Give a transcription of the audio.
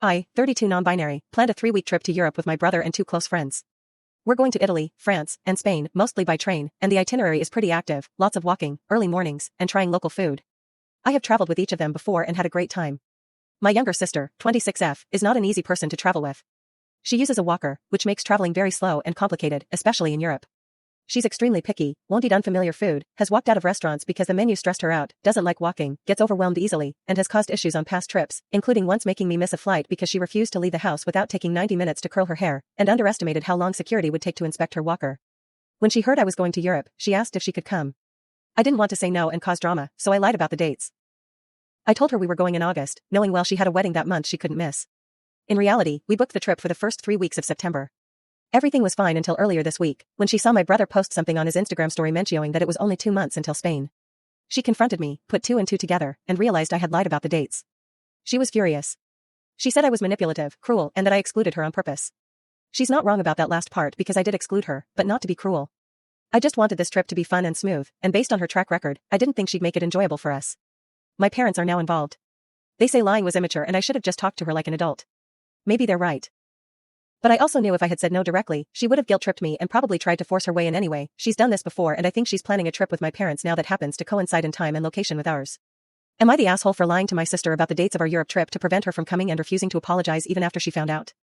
I, 32 non-binary, planned a 3-week trip to Europe with my brother and 2 close friends. We're going to Italy, France, and Spain, mostly by train, and the itinerary is pretty active, lots of walking, early mornings, and trying local food. I have traveled with each of them before and had a great time. My younger sister, 26F, is not an easy person to travel with. She uses a walker, which makes traveling very slow and complicated, especially in Europe. She's extremely picky, won't eat unfamiliar food, has walked out of restaurants because the menu stressed her out, doesn't like walking, gets overwhelmed easily, and has caused issues on past trips, including once making me miss a flight because she refused to leave the house without taking 90 minutes to curl her hair, and underestimated how long security would take to inspect her walker. When she heard I was going to Europe, she asked if she could come. I didn't want to say no and cause drama, so I lied about the dates. I told her we were going in August, knowing well she had a wedding that month she couldn't miss. In reality, we booked the trip for the first 3 weeks of September. Everything was fine until earlier this week, when she saw my brother post something on his Instagram story mentioning that it was only 2 months until Spain. She confronted me, put 2 and 2 together, and realized I had lied about the dates. She was furious. She said I was manipulative, cruel, and that I excluded her on purpose. She's not wrong about that last part because I did exclude her, but not to be cruel. I just wanted this trip to be fun and smooth, and based on her track record, I didn't think she'd make it enjoyable for us. My parents are now involved. They say lying was immature and I should have just talked to her like an adult. Maybe they're right. But I also knew if I had said no directly, she would have guilt-tripped me and probably tried to force her way in anyway. She's done this before and I think she's planning a trip with my parents now that happens to coincide in time and location with ours. Am I the asshole for lying to my sister about the dates of our Europe trip to prevent her from coming and refusing to apologize even after she found out?